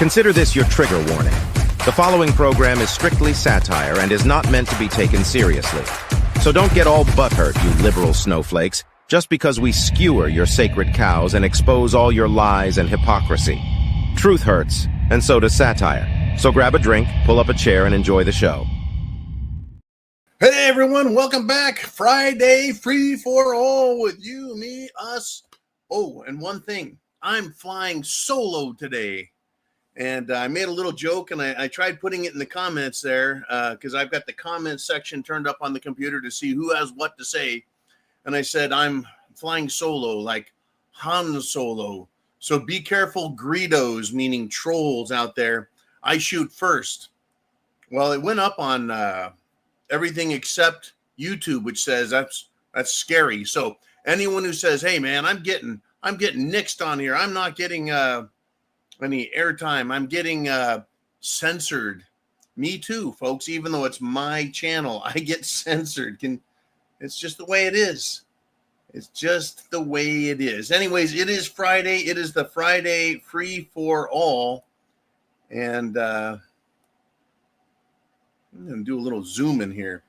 Consider this your trigger warning. The following program is strictly satire and is not meant to be taken seriously. So don't get all butthurt, you liberal snowflakes, just because we skewer your sacred cows and expose all your lies and hypocrisy. Truth hurts, and so does satire. So grab a drink, pull up a chair, and enjoy the show. Hey everyone, welcome back. Friday free for all with you, me, us. Oh, and one thing, I'm flying solo today. And I made a little joke, and I tried putting it in the comments there because I've got the comments section turned up on the computer to see who has what to say. And I said, I'm flying solo, like Han Solo. So be careful, Greedos, meaning trolls out there. I shoot first. Well, it went up on everything except YouTube, which says that's scary. So anyone who says, hey, man, I'm getting nixed on here. I'm not getting any airtime. I'm getting censored. Me too, folks. Even though it's my channel, I get censored. It's just the way it is. It's just the way it is. Anyways, it is Friday. It is the Friday free for all. And I'm going to do a little zoom in here.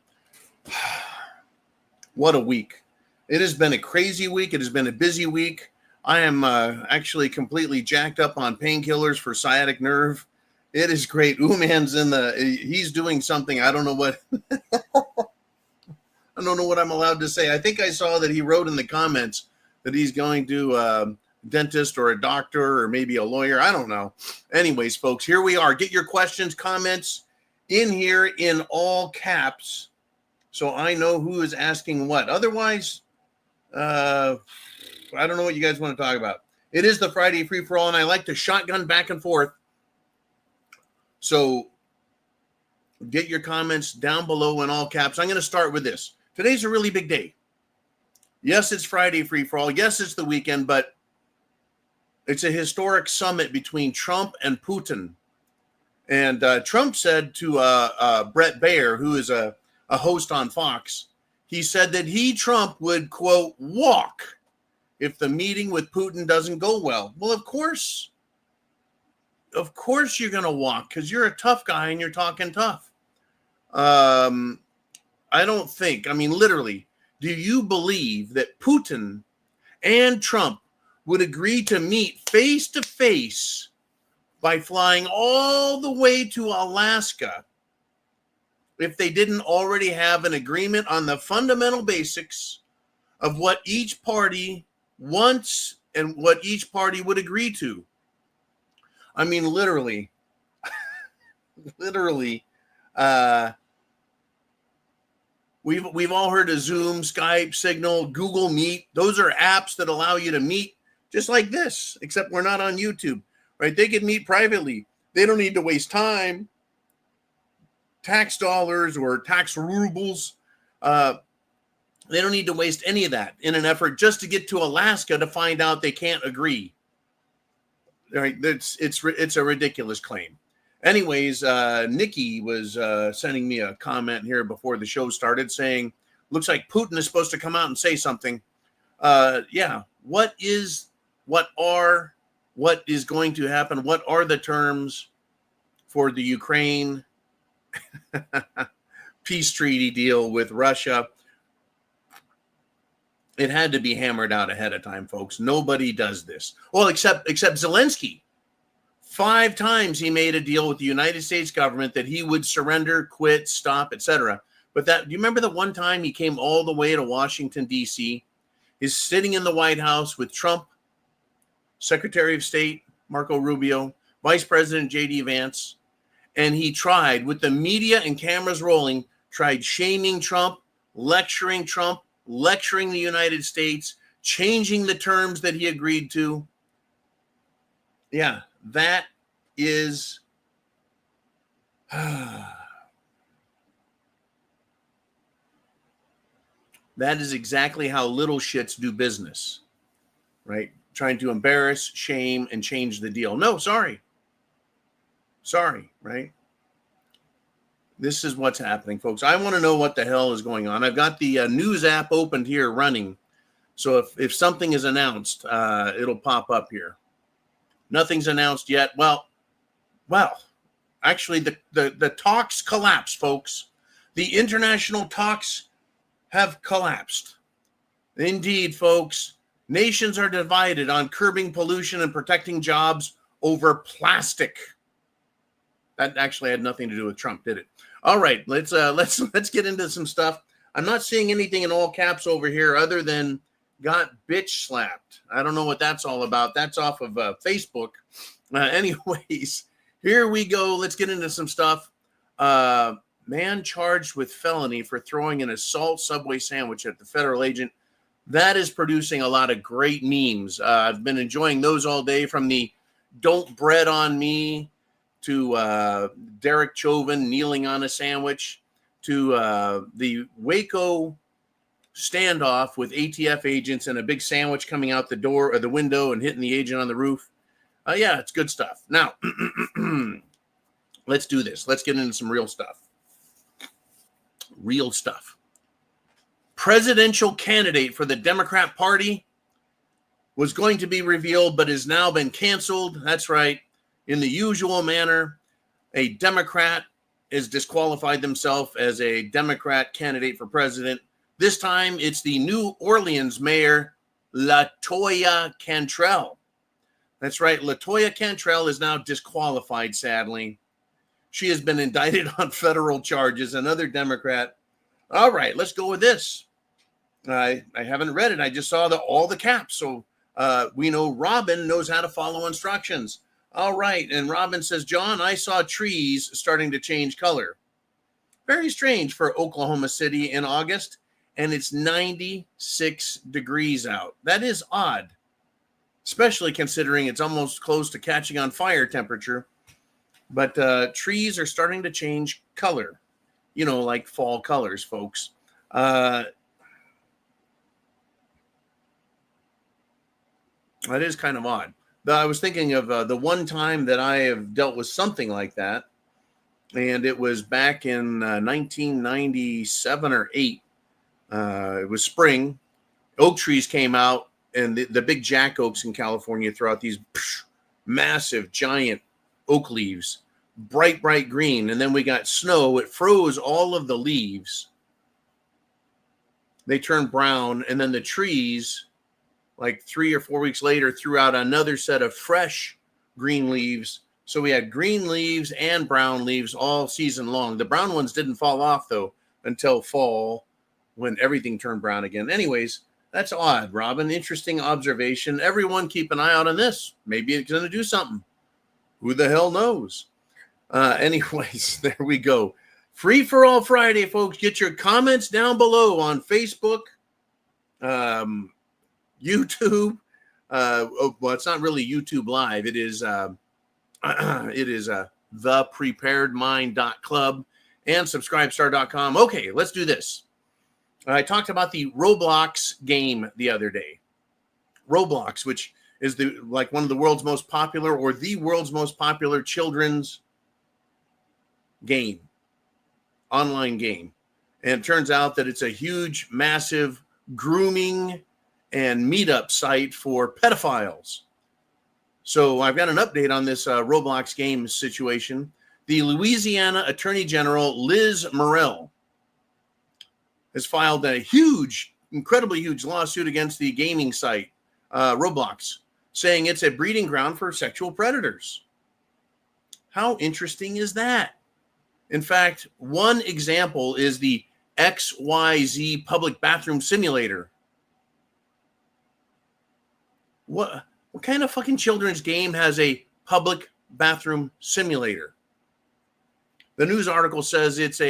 What a week. It has been a crazy week. It has been a busy week. I am actually completely jacked up on painkillers for sciatic nerve. It is great. Uman's he's doing something. I don't know what. I don't know what I'm allowed to say. I think I saw that he wrote in the comments that he's going to a dentist or a doctor or maybe a lawyer. I don't know. Anyways, folks, here we are. Get your questions, comments in here in all caps so I know who is asking what. Otherwise, I don't know what you guys want to talk about. It is the Friday free for all, and I like to shotgun back and forth. So get your comments down below in all caps. I'm going to start with this. Today's a really big day. Yes, it's Friday free for all. Yes, it's the weekend, but it's a historic summit between Trump and Putin. And Trump said to Brett Baer, who is a host on Fox, he said that Trump would, quote, walk if the meeting with Putin doesn't go well. Well, of course you're going to walk because you're a tough guy and you're talking tough. I don't think, literally, do you believe that Putin and Trump would agree to meet face to face by flying all the way to Alaska if they didn't already have an agreement on the fundamental basics of what each party wants and what each party would agree to? Literally, we've all heard of Zoom, Skype, Signal, Google Meet. Those are apps that allow you to meet just like this, except we're not on YouTube, right? They can meet privately. They don't need to waste time, tax dollars or tax rubles. They don't need to waste any of that in an effort just to get to Alaska to find out they can't agree. All right, it's a ridiculous claim. Anyways, Nikki was sending me a comment here before the show started saying, looks like Putin is supposed to come out and say something. Yeah, what is going to happen? What are the terms for the Ukraine peace treaty deal with Russia? It had to be hammered out ahead of time, folks. Nobody does this. Well, except Zelensky. 5 times he made a deal with the United States government that he would surrender, quit, stop, etc. But do you remember the one time he came all the way to Washington, D.C.? He's sitting in the White House with Trump, Secretary of State Marco Rubio, Vice President J.D. Vance, and he tried, with the media and cameras rolling, tried shaming Trump, lecturing the United States, changing the terms that he agreed to. Yeah, that is exactly how little shits do business, right? Trying to embarrass, shame, and change the deal. No, sorry, right? This is what's happening, folks. I want to know what the hell is going on. I've got the news app opened here running. So if something is announced, it'll pop up here. Nothing's announced yet. Well, Well, actually, the talks collapsed, folks. The international talks have collapsed. Indeed, folks, nations are divided on curbing pollution and protecting jobs over plastic. That actually had nothing to do with Trump, did it? All right, let's get into some stuff. I'm not seeing anything in all caps over here other than got bitch slapped. I don't know what that's all about. That's off of Facebook. Anyways, here we go. Let's get into some stuff. Man charged with felony for throwing an assault Subway sandwich at the federal agent. That is producing a lot of great memes. I've been enjoying those all day, from the "Don't bread on me" to Derek Chauvin kneeling on a sandwich, to the Waco standoff with ATF agents and a big sandwich coming out the door or the window and hitting the agent on the roof. Yeah, it's good stuff. Now, let's do this. Let's get into some real stuff. Real stuff. Presidential candidate for the Democrat Party was going to be revealed, but has now been canceled. That's right. In the usual manner, a Democrat has disqualified themselves as a Democrat candidate for president. This time, it's the New Orleans mayor, LaToya Cantrell. That's right. LaToya Cantrell is now disqualified, sadly. She has been indicted on federal charges. Another Democrat. All right, let's go with this. I haven't read it. I just saw all the caps. So we know Robin knows how to follow instructions. All right. And Robin says, John, I saw trees starting to change color. Very strange for Oklahoma City in August. And it's 96 degrees out. That is odd, especially considering it's almost close to catching on fire temperature. But trees are starting to change color, like fall colors, folks. That is kind of odd. I was thinking of the one time that I have dealt with something like that, and it was back in 1997 or 8. It was spring. Oak trees came out, and the big jack oaks in California throw out these massive, giant oak leaves, bright green. And then we got snow. It froze all of the leaves. They turned brown, and then the trees, like 3 or 4 weeks later, threw out another set of fresh green leaves. So we had green leaves and brown leaves all season long. The brown ones didn't fall off, though, until fall, when everything turned brown again. Anyways, that's odd, Robin. Interesting observation. Everyone keep an eye out on this. Maybe it's going to do something. Who the hell knows? Anyways, there we go. Free for all Friday, folks. Get your comments down below on Facebook, YouTube. Well, it's not really YouTube Live. It is thepreparedmind.club and subscribestar.com. Okay, let's do this. I talked about the Roblox game the other day. Roblox, which is one of the world's most popular, or the world's most popular children's game, online game. And it turns out that it's a huge, massive grooming and meetup site for pedophiles. So I've got an update on this Roblox game situation. The Louisiana Attorney General, Liz Murrill, has filed a huge, incredibly huge lawsuit against the gaming site, Roblox, saying it's a breeding ground for sexual predators. How interesting is that? In fact, one example is the XYZ public bathroom simulator. What kind of fucking children's game has a public bathroom simulator? The news article says it's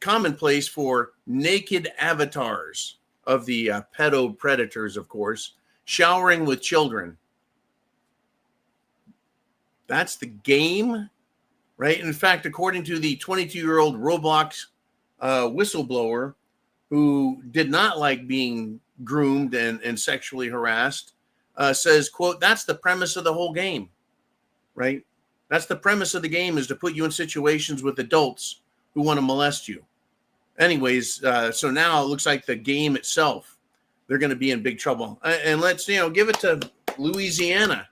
commonplace for naked avatars of the pedo predators, of course, showering with children. That's the game, right? In fact, according to the 22-year-old Roblox whistleblower who did not like being groomed and sexually harassed, says, quote, that's the premise of the whole game, right? That's the premise of the game, is to put you in situations with adults who want to molest you. Anyways, so now it looks like the game itself, they're going to be in big trouble. And let's, give it to Louisiana.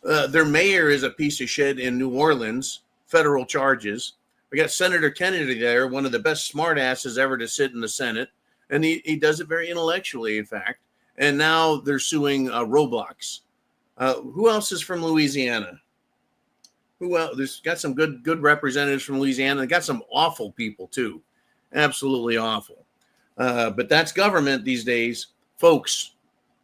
Their mayor is a piece of shit in New Orleans, federal charges. We got Senator Kennedy there, one of the best smartasses ever to sit in the Senate. And he does it very intellectually, in fact. And now they're suing Roblox. Who else is from Louisiana? Who else? There's got some good representatives from Louisiana. They got some awful people, too. Absolutely awful. But that's government these days. Folks,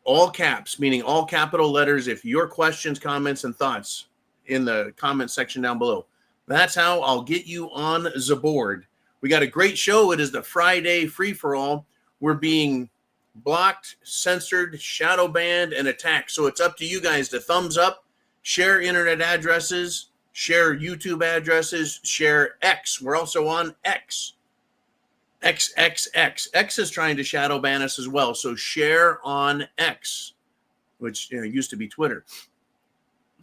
all caps, meaning all capital letters. If your questions, comments, and thoughts in the comment section down below, that's how I'll get you on the board. We got a great show. It is the Friday free-for-all. We're being blocked, censored, shadow banned, and attacked. So it's up to you guys to thumbs up, share internet addresses, share YouTube addresses, share X. We're also on X. XXX. X is trying to shadow ban us as well. So share on X, which used to be Twitter.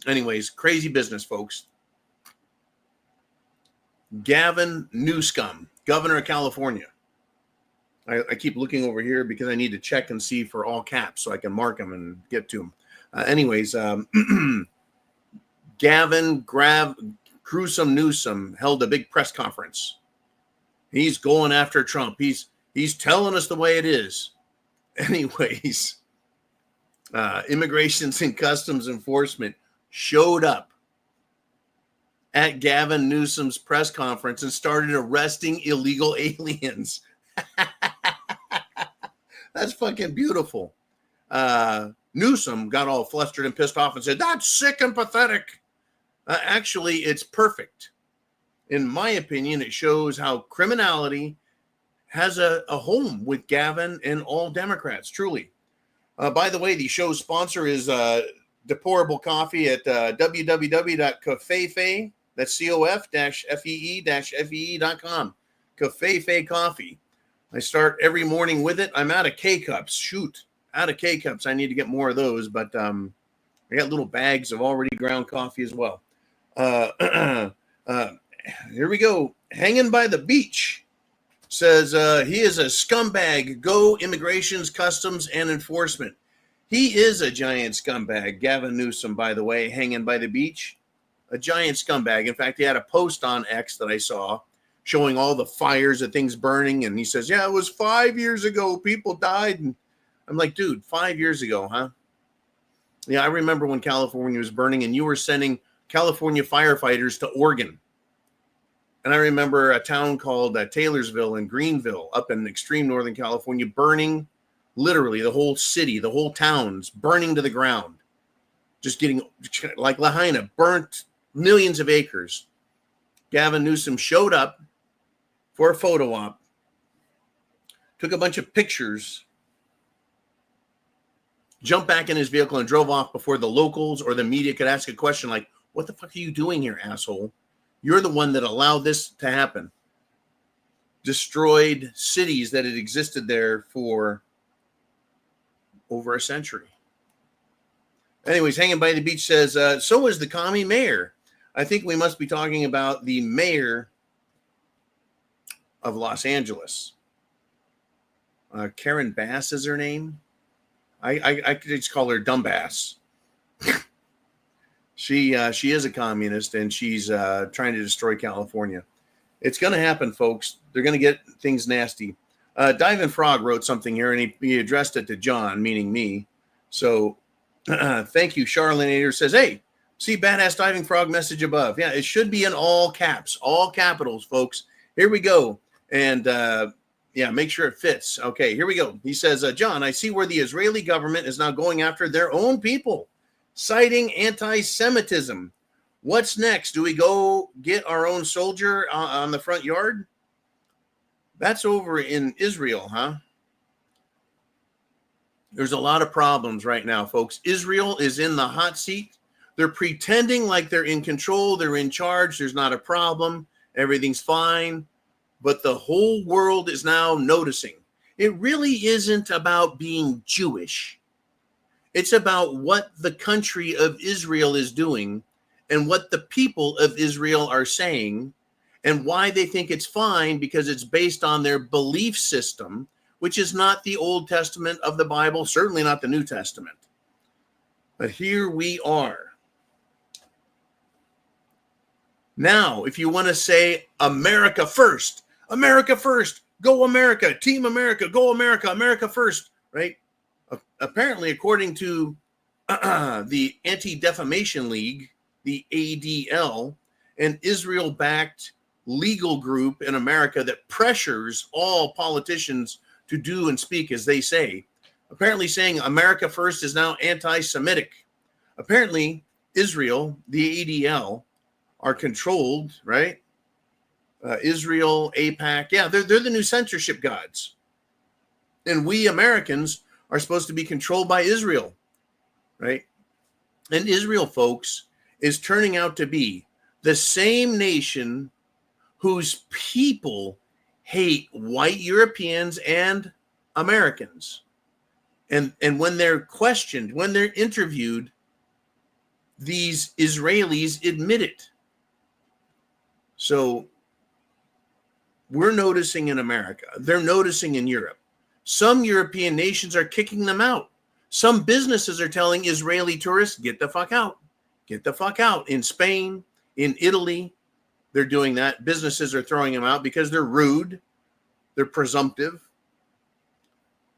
Anyways, crazy business, folks. Gavin Newsom, governor of California. I keep looking over here because I need to check and see for all caps so I can mark them and get to them. Anyways, Gavin Gruesome Newsom held a big press conference. He's going after Trump. He's telling us the way it is. Anyways, Immigrations and Customs Enforcement showed up at Gavin Newsom's press conference and started arresting illegal aliens. That's fucking beautiful. Newsom got all flustered and pissed off and said, "That's sick and pathetic." Actually, it's perfect. In my opinion, it shows how criminality has a home with Gavin and all Democrats, truly. By the way, the show's sponsor is Deplorable Coffee at www.cafefe, that's COF-FEE-FEE.com. Cafefe Coffee. I start every morning with it. I'm out of K-Cups. Shoot, out of K-Cups. I need to get more of those, but I got little bags of already ground coffee as well. Here we go. Hanging by the beach says he is a scumbag. Go Immigrations, Customs, and Enforcement. He is a giant scumbag. Gavin Newsom, by the way, hanging by the beach. A giant scumbag. In fact, he had a post on X that I saw showing all the fires of things burning. And he says, yeah, it was 5 years ago. People died. And I'm like, dude, 5 years ago, huh? Yeah, I remember when California was burning and you were sending California firefighters to Oregon. And I remember a town called Taylorsville and Greenville up in extreme Northern California burning, literally the whole city, the whole town's burning to the ground. Just getting, like Lahaina, burnt millions of acres. Gavin Newsom showed up for a photo op, took a bunch of pictures, jumped back in his vehicle and drove off before the locals or the media could ask a question like, what the fuck are you doing here, asshole? You're the one that allowed this to happen. Destroyed cities that had existed there for over a century. Anyways, hanging by the beach says, so is the commie mayor. I think we must be talking about the mayor of Los Angeles. Karen Bass is her name. I could just call her Dumbass. She is a communist, and she's trying to destroy California. It's going to happen, folks. They're going to get things nasty. Diving Frog wrote something here, and he addressed it to John, meaning me. So thank you. Charlanator says, hey, see Badass Diving Frog message above. Yeah, it should be in all caps, all capitals, folks. Here we go. And yeah, make sure it fits. Okay, here we go. He says, John, I see where the Israeli government is now going after their own people, citing anti-Semitism. What's next? Do we go get our own soldier on the front yard? That's over in Israel, huh? There's a lot of problems right now, folks. Israel is in the hot seat. They're pretending like they're in control. They're in charge. There's not a problem. Everything's fine. But the whole world is now noticing. It really isn't about being Jewish. It's about what the country of Israel is doing and what the people of Israel are saying and why they think it's fine, because it's based on their belief system, which is not the Old Testament of the Bible, certainly not the New Testament. But here we are. Now, if you want to say America first, go America, Team America, go America, America first, right? Apparently, according to the Anti-Defamation League, the ADL, an Israel-backed legal group in America that pressures all politicians to do and speak as they say, apparently saying America first is now anti-Semitic. Apparently, Israel, the ADL, are controlled, right? Israel, AIPAC, yeah, they're the new censorship gods. And we Americans are supposed to be controlled by Israel, right? And Israel, folks, is turning out to be the same nation whose people hate white Europeans and Americans. And when they're questioned, when they're interviewed, these Israelis admit it. So we're noticing in America, they're noticing in Europe. Some European nations are kicking them out. Some businesses are telling Israeli tourists, get the fuck out. Get the fuck out. In Spain, in Italy, they're doing that. Businesses are throwing them out because they're rude. They're presumptive.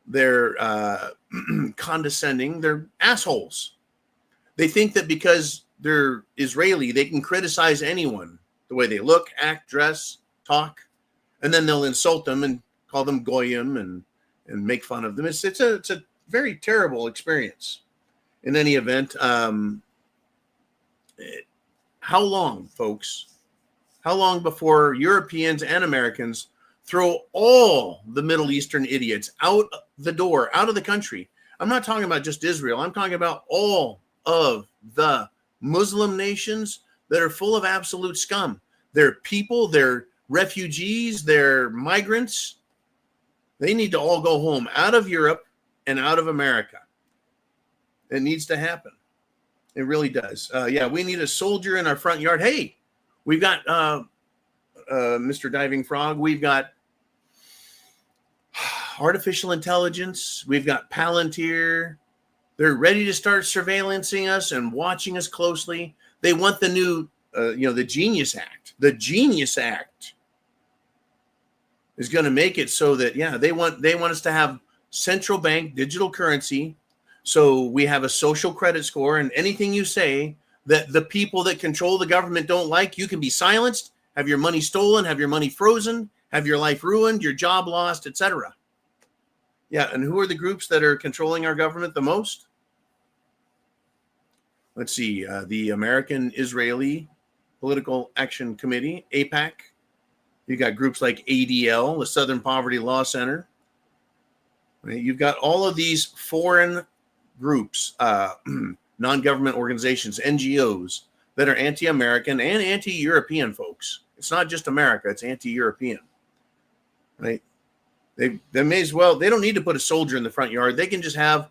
They're condescending. They're assholes. They think that because they're Israeli, they can criticize anyone, the way they look, act, dress, talk, and then they'll insult them and call them goyim and make fun of them. It's a very terrible experience. In any event, how long, folks? How long before Europeans and Americans throw all the Middle Eastern idiots out the door, out of the country? I'm not talking about just Israel. I'm talking about all of the Muslim nations that are full of absolute scum. They're people, they're refugees, they're migrants. They need to all go home, out of Europe and out of America. It needs to happen. It really does. Yeah, we need a soldier in our front yard. Hey, we've got Mr. Diving Frog. We've got artificial intelligence. We've got Palantir. They're ready to start surveillancing us and watching us closely. They want the new, the Genius Act. The Genius Act is going to make it so that, yeah, they want us to have central bank digital currency. So we have a social credit score, and anything you say that the people that control the government don't like, you can be silenced, have your money stolen, have your money frozen, have your life ruined, your job lost, etc. Yeah, and who are the groups that are controlling our government the most? Let's see, the American Israeli Political Action Committee, AIPAC. You've got groups like ADL, the Southern Poverty Law Center. Right? You've got all of these foreign groups, non-government organizations, NGOs, that are anti-American and anti-European, folks. It's not just America, it's anti-European. Right? They may as well, they don't need to put a soldier in the front yard. They can just have,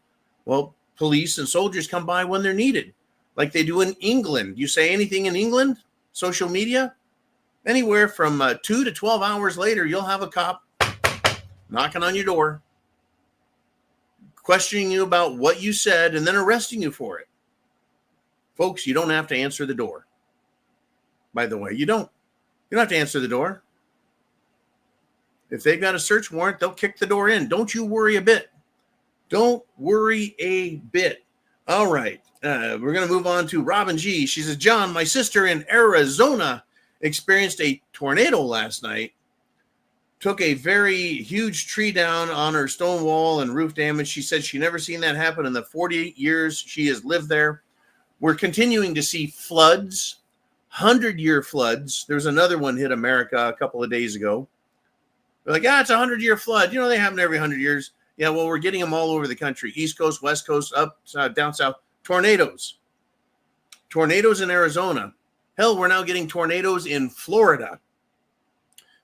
police and soldiers come by when they're needed, like they do in England. You say anything in England, social media, anywhere from 2 to 12 hours later, you'll have a cop knocking on your door, questioning you about what you said, and then arresting you for it. Folks, you don't have to answer the door. By the way, you don't have to answer the door. If they've got a search warrant, they'll kick the door in. Don't you worry a bit. Don't worry a bit. All right. We're going to move on to Robin G. She says, John, my sister in Arizona experienced a tornado last night. Took a very huge tree down on her stone wall and roof damage. She said she never seen that happen in the 40 years she has lived there. We're continuing to see floods, 100-year floods. There was another one hit America a couple of days ago. They're like, it's a 100-year flood. You know, they happen every 100 years. Yeah, well, we're getting them all over the country. East Coast, West Coast, up, down, south. Tornadoes in Arizona. Hell, we're now getting tornadoes in Florida.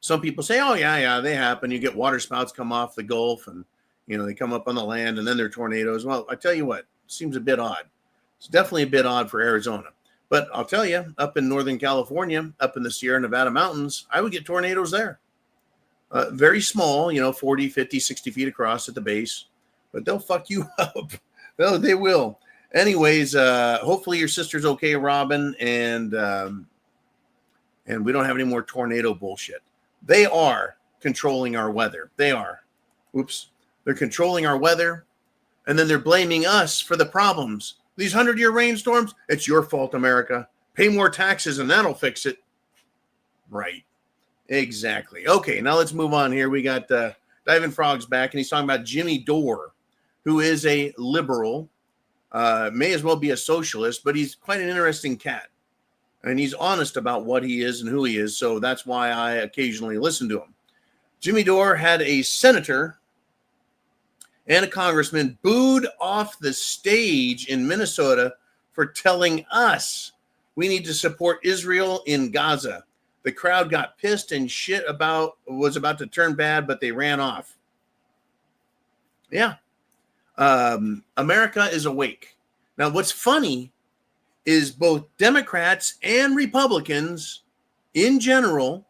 Some people say, oh, yeah, they happen. You get water spouts come off the Gulf and, they come up on the land and then they're tornadoes. Well, I tell you what, it seems a bit odd. It's definitely a bit odd for Arizona. But I'll tell you, up in Northern California, up in the Sierra Nevada mountains, I would get tornadoes there. Very small, 40, 50, 60 feet across at the base. But they'll fuck you up. Well, they will. Anyways, hopefully your sister's okay, Robin. And and we don't have any more tornado bullshit. They are controlling our weather. They are. Oops. They're controlling our weather, and then they're blaming us for the problems. These 100-year rainstorms, it's your fault, America. Pay more taxes, and that'll fix it. Right. Exactly. Okay, now let's move on here. We got Diving Frog's back, and he's talking about Jimmy Dore, who is a liberal, may as well be a socialist, but he's quite an interesting cat. And he's honest about what he is and who he is, so that's why I occasionally listen to him. Jimmy Dore had a senator and a congressman booed off the stage in Minnesota for telling us we need to support Israel in Gaza. The crowd got pissed and shit was about to turn bad, but they ran off. Yeah. America is awake. Now, what's funny is both Democrats and Republicans in general,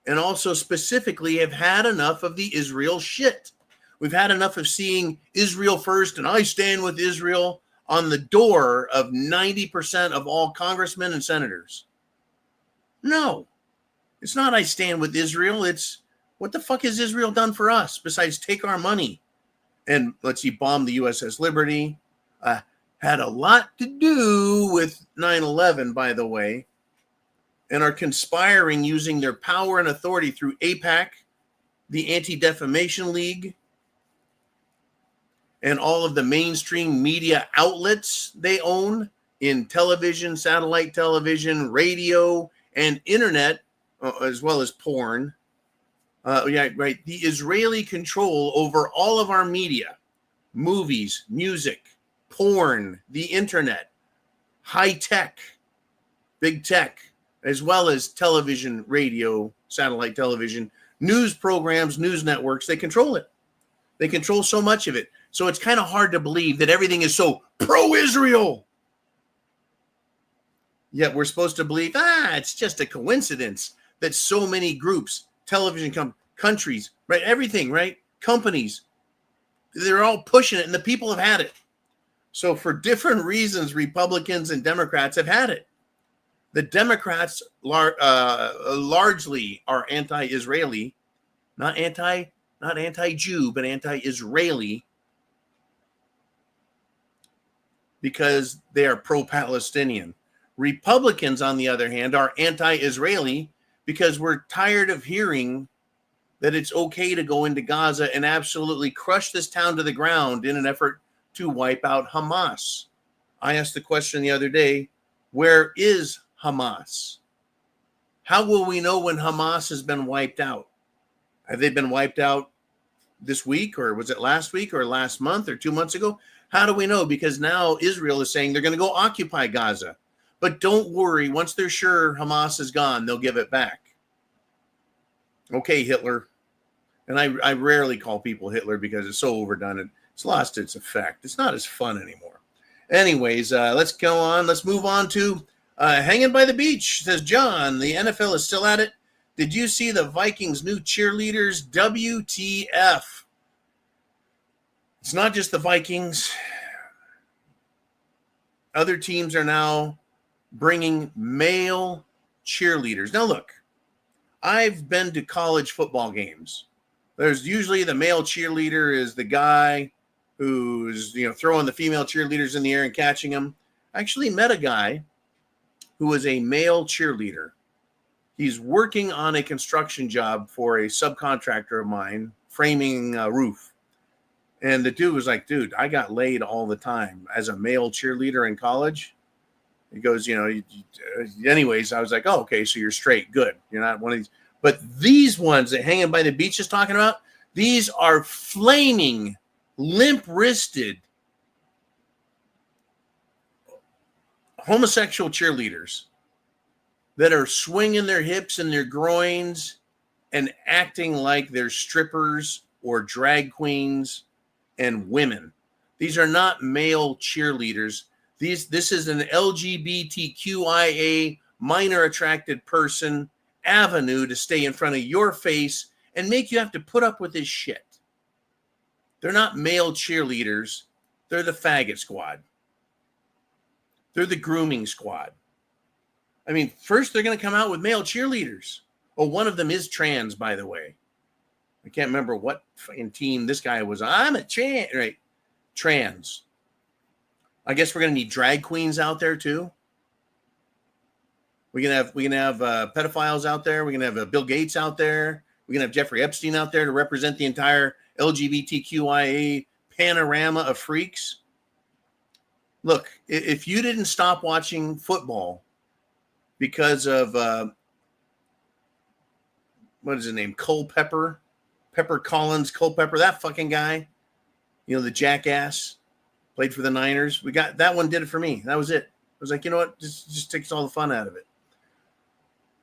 and also specifically, have had enough of the Israel shit. We've had enough of seeing Israel first, and I stand with Israel on the door of 90% of all congressmen and senators. No, it's not I stand with Israel. It's what the fuck has Israel done for us besides take our money? And let's see, bomb the USS Liberty. Had a lot to do with 9/11, by the way, and are conspiring using their power and authority through AIPAC, the Anti-Defamation League, and all of the mainstream media outlets they own in television, satellite television, radio, and internet, as well as porn. Yeah, right. The Israeli control over all of our media, movies, music, porn, the internet, high tech, big tech, as well as television, radio, satellite television, news programs, news networks. They control it. They control so much of it. So it's kind of hard to believe that everything is so pro-Israel. Yet we're supposed to believe, it's just a coincidence that so many groups, television countries, right, everything, right, companies, they're all pushing it, and the people have had it. So for different reasons, Republicans and Democrats have had it. The Democrats largely are anti-Israeli, not anti-Jew, but anti-Israeli, because they are pro-Palestinian. Republicans, on the other hand, are anti-Israeli because we're tired of hearing that it's okay to go into Gaza and absolutely crush this town to the ground in an effort to wipe out Hamas. I asked the question the other day, where is Hamas? How will we know when Hamas has been wiped out? Have they been wiped out this week, or was it last week, or last month, or 2 months ago? How do we know? Because now Israel is saying they're going to go occupy Gaza. But don't worry, once they're sure Hamas is gone, they'll give it back. Okay, Hitler. And I rarely call people Hitler because it's so overdone. It's lost its effect. It's not as fun anymore. Anyways, let's go on. Let's move on to hanging by the beach, says John. The NFL is still at it. Did you see the Vikings' new cheerleaders? WTF. It's not just the Vikings. Other teams are now bringing male cheerleaders. Now, look, I've been to college football games. There's usually the male cheerleader is the guy who's, throwing the female cheerleaders in the air and catching them. I actually met a guy who was a male cheerleader. He's working on a construction job for a subcontractor of mine, framing a roof. And the dude was like, dude, I got laid all the time as a male cheerleader in college. He goes, anyways, I was like, oh, okay, so you're straight. Good. You're not one of these. But these ones that hanging by the beach is talking about, these are flaming, limp-wristed homosexual cheerleaders that are swinging their hips and their groins and acting like they're strippers or drag queens and women. These are not male cheerleaders. This is an LGBTQIA minor attracted person avenue to stay in front of your face and make you have to put up with this shit. They're not male cheerleaders. They're the faggot squad. They're the grooming squad. I mean, first they're going to come out with male cheerleaders. Oh, one of them is trans, by the way. I can't remember what fucking team this guy was. I'm a trans, right? Trans. I guess we're going to need drag queens out there too. We can have pedophiles out there. We're going to have Bill Gates out there. We're going to have Jeffrey Epstein out there to represent the entire LGBTQIA panorama of freaks. Look, if you didn't stop watching football because of what is his name? Pepper Collins, Culpepper, that fucking guy, the jackass, played for the Niners. We got that one, did it for me. That was it. I was like, you know what? Just takes all the fun out of it.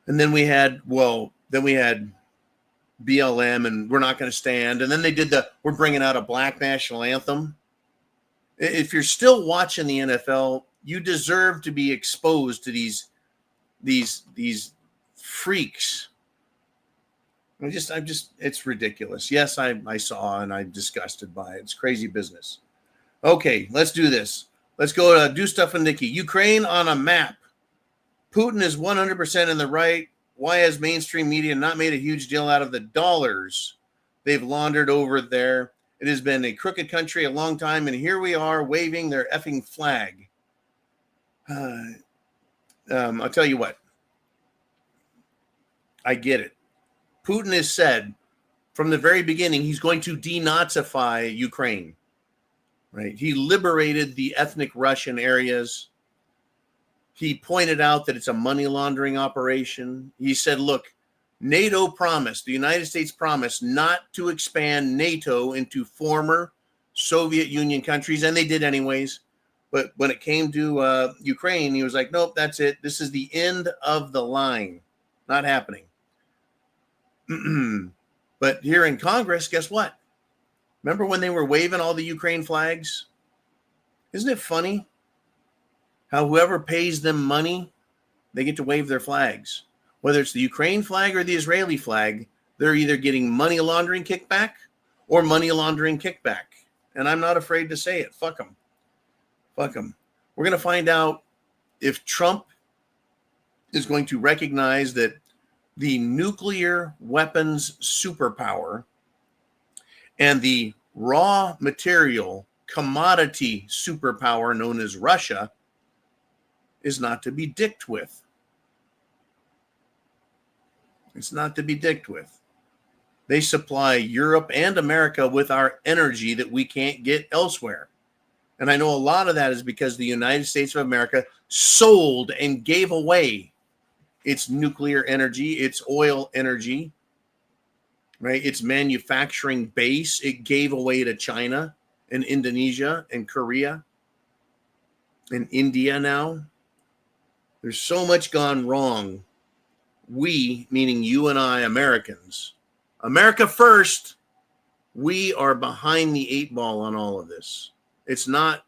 And then we had BLM and We're Not Going to Stand. And then they did we're bringing out a black national anthem. If you're still watching the NFL, you deserve to be exposed to these freaks. It's ridiculous. Yes, I saw and I'm disgusted by it. It's crazy business. Okay, let's do this. Let's go to Do Stuff with Nikki. Ukraine on a map. Putin is 100% in the right. Why has mainstream media not made a huge deal out of the dollars they've laundered over there? It has been a crooked country a long time, and here we are waving their effing flag. I'll tell you what. I get it. Putin has said from the very beginning he's going to denazify Ukraine. Right? He liberated the ethnic Russian areas. He pointed out that it's a money laundering operation. He said, look, the United States promised not to expand NATO into former Soviet Union countries, and they did anyways. But when it came to Ukraine, he was like, nope, that's it. This is the end of the line. Not happening. But here in Congress, guess what? Remember when they were waving all the Ukraine flags? Isn't it funny how whoever pays them money, they get to wave their flags? Whether it's the Ukraine flag or the Israeli flag, they're either getting money laundering kickback or money laundering kickback. And I'm not afraid to say it. Fuck them. Fuck them. We're going to find out if Trump is going to recognize that the nuclear weapons superpower and the raw material commodity superpower known as Russia is not to be dicked with. It's not to be dicked with. They supply Europe and America with our energy that we can't get elsewhere. And I know a lot of that is because the United States of America sold and gave away its nuclear energy, its oil energy, right? Its manufacturing base. It gave away to China and Indonesia and Korea and India now. There's so much gone wrong. We, meaning you and I, Americans, America first, we are behind the 8 ball on all of this. It's not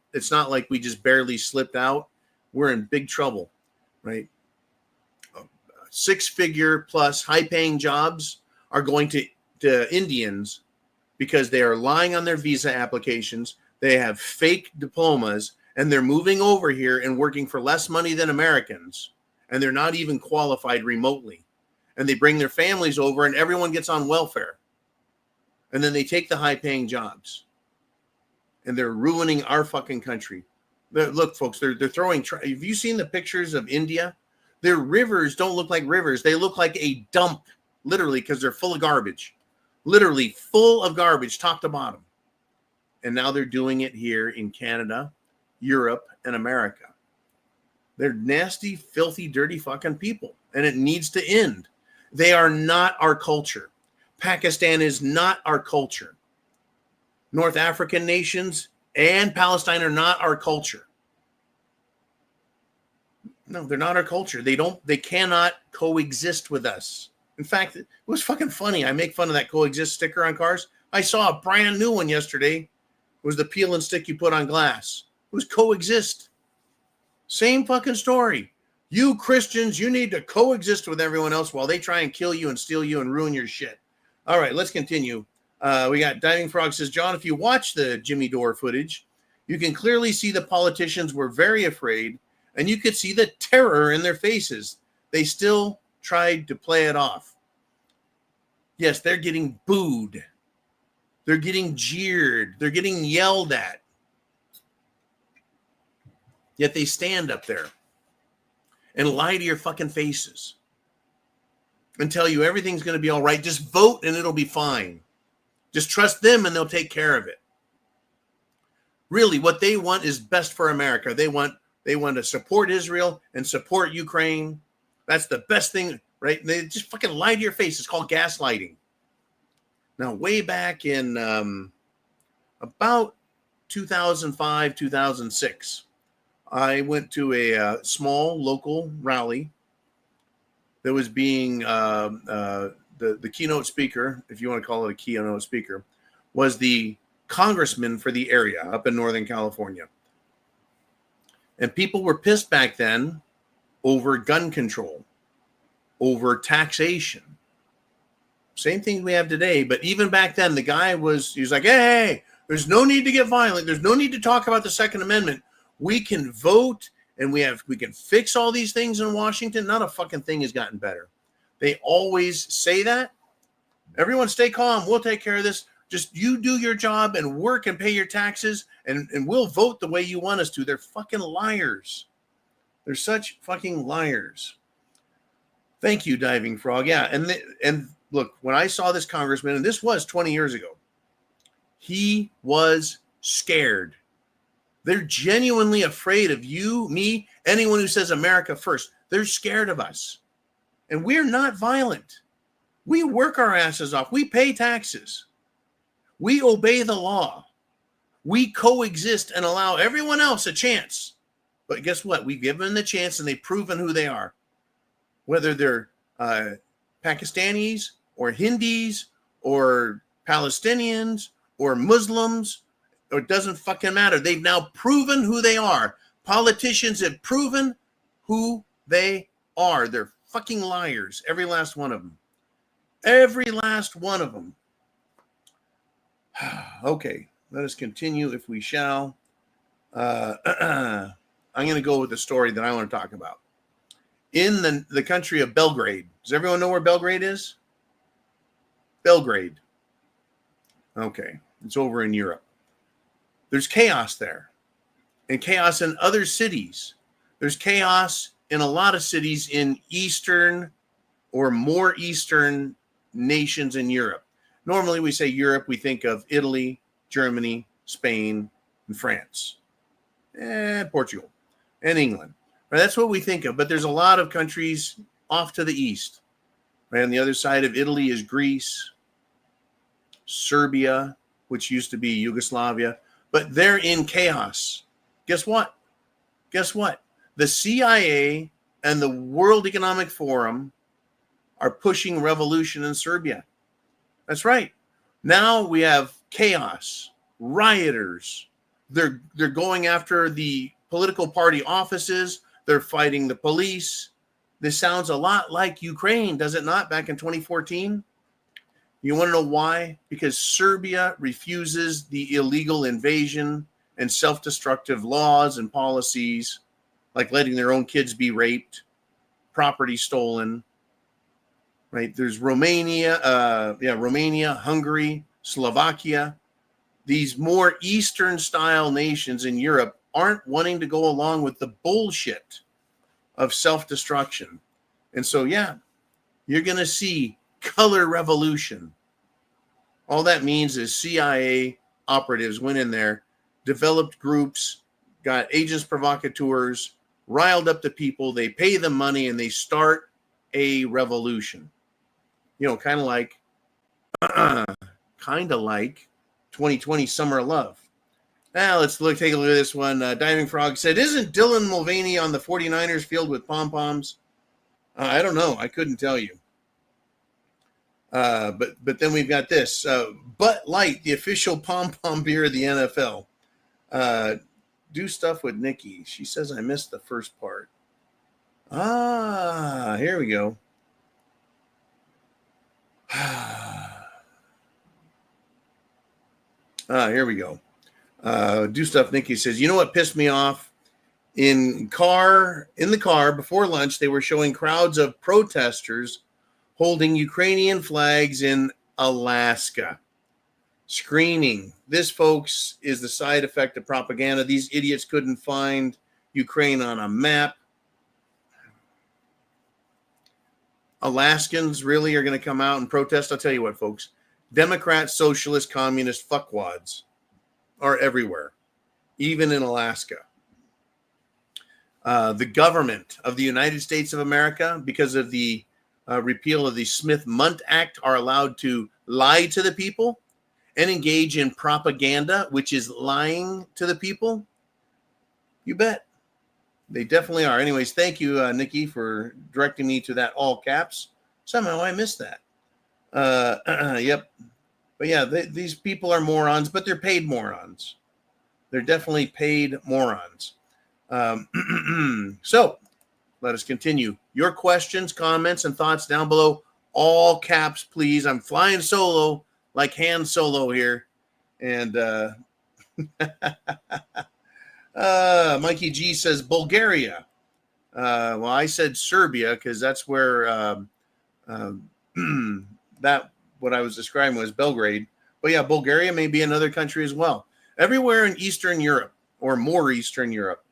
like we just barely slipped out. We're in big trouble, right? 6-figure plus high-paying jobs are going to Indians because they are lying on their visa applications. They have fake diplomas, and they're moving over here and working for less money than Americans, and they're not even qualified remotely. And they bring their families over, and everyone gets on welfare. And then they take the high-paying jobs, and they're ruining our fucking country. Look, folks, they're throwing. Have you seen the pictures of India? Their rivers don't look like rivers. They look like a dump, literally, because they're full of garbage. Literally full of garbage, top to bottom. And now they're doing it here in Canada, Europe, and America. They're nasty, filthy, dirty fucking people. And it needs to end. They are not our culture. Pakistan is not our culture. North African nations and Palestine are not our culture. No, they're not our culture. They cannot coexist with us. In fact, it was fucking funny. I make fun of that coexist sticker on cars. I saw a brand new one yesterday. It was the peel and stick you put on glass. It was coexist. Same fucking story. You Christians, you need to coexist with everyone else while they try and kill you and steal you and ruin your shit. All right, let's continue. We got Diving Frog says, John, if you watch the Jimmy Dore footage, you can clearly see the politicians were very afraid, and you could see the terror in their faces. They still tried to play it off. Yes, they're getting booed. They're getting jeered. They're getting yelled at. Yet they stand up there and lie to your fucking faces and tell you everything's going to be all right. Just vote and it'll be fine. Just trust them and they'll take care of it. Really, what they want is best for America. They want to support Israel and support Ukraine. That's the best thing, right? They just fucking lie to your face. It's called gaslighting. Now, way back in about 2005, 2006, I went to a small local rally that was being the keynote speaker, if you want to call it a keynote speaker, was the congressman for the area up in Northern California. And people were pissed back then over gun control, over taxation. Same thing we have today. But even back then, the guy he was like, hey, there's no need to get violent. There's no need to talk about the Second Amendment. We can vote and we can fix all these things in Washington. Not a fucking thing has gotten better. They always say that. Everyone stay calm. We'll take care of this. Just you do your job and work and pay your taxes and we'll vote the way you want us to. They're fucking liars. They're such fucking liars. Thank you, Diving Frog. Yeah, and look, when I saw this congressman, and this was 20 years ago, he was scared. They're genuinely afraid of you, me, anyone who says America first. They're scared of us. And we're not violent. We work our asses off. We pay taxes. We obey the law. We coexist and allow everyone else a chance. But guess what? We give them the chance and they've proven who they are. Whether they're Pakistanis or Hindis or Palestinians or Muslims, or it doesn't fucking matter. They've now proven who they are. Politicians have proven who they are. They're fucking liars. Every last one of them. Every last one of them. Okay, let us continue if we shall. I'm going to go with the story that I want to talk about. In the country of Belgrade. Does everyone know where Belgrade is? Belgrade. Okay, it's over in Europe. There's chaos there. And chaos in other cities. There's chaos in a lot of cities in Eastern or more Eastern nations in Europe. Normally we say Europe, we think of Italy, Germany, Spain, and France. And Portugal and England. Right, that's what we think of. But there's a lot of countries off to the east. Right, on the other side of Italy is Greece, Serbia, which used to be Yugoslavia. But they're in chaos. Guess what? Guess what? The CIA and the World Economic Forum are pushing revolution in Serbia. That's right. Now we have chaos, rioters. They're going after the political party offices. They're fighting the police. This sounds a lot like Ukraine, does it not, back in 2014? You want to know why? Because Serbia refuses the illegal invasion and self-destructive laws and policies, like letting their own kids be raped, property stolen. Right? There's Romania, Hungary, Slovakia. These more Eastern-style nations in Europe aren't wanting to go along with the bullshit of self-destruction. And so, yeah, you're going to see color revolution. All that means is CIA operatives went in there, developed groups, got agents provocateurs, riled up the people, they pay them money, and they start a revolution. You know, kind of like 2020 Summer of Love. Now let's take a look at this one. Diving Frog said, isn't Dylan Mulvaney on the 49ers field with pom-poms? I don't know. I couldn't tell you. But then we've got this. Butt Light, the official pom-pom beer of the NFL. Do stuff with Nikki. She says I missed the first part. Here we go. Here we go. Do stuff. Nikki says, you know what pissed me off In the car before lunch, they were showing crowds of protesters holding Ukrainian flags in Alaska. Screening. This, folks, is the side effect of propaganda. These idiots couldn't find Ukraine on a map. Alaskans really are going to come out and protest? I'll tell you what, folks. Democrats, socialist, communist fuckwads are everywhere, even in Alaska. The government of the United States of America, because of the repeal of the Smith-Mundt Act, are allowed to lie to the people and engage in propaganda, which is lying to the people. You bet. They definitely are. Anyways, thank you, Nikki, for directing me to that all caps. Somehow I missed that. Yep. But yeah, these people are morons, but they're paid morons. They're definitely paid morons. So let us continue. Your questions, comments, and thoughts down below. All caps, please. I'm flying solo like Han Solo here. And Mikey G says Bulgaria. Well, I said Serbia because that's where that what I was describing was Belgrade. But yeah, Bulgaria may be another country as well. Everywhere in Eastern Europe, or more Eastern Europe,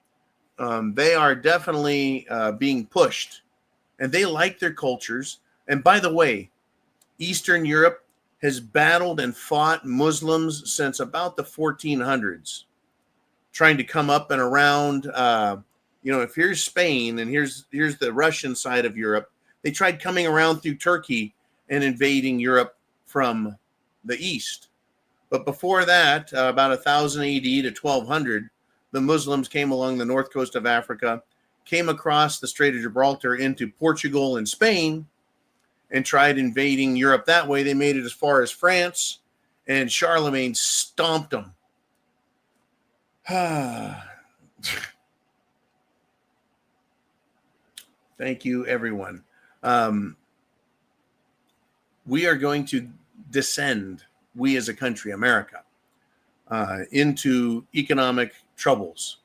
they are definitely being pushed, and they like their cultures. And by the way, Eastern Europe has battled and fought Muslims since about the 1400s, trying to come up and around. If here's Spain and here's the Russian side of Europe, they tried coming around through Turkey and invading Europe from the east. But before that, about 1000 AD to 1200, the Muslims came along the north coast of Africa, came across the Strait of Gibraltar into Portugal and Spain, and tried invading Europe that way. They made it as far as France, and Charlemagne stomped them. Thank you, everyone. We are going to descend, we as a country, America, into economic troubles.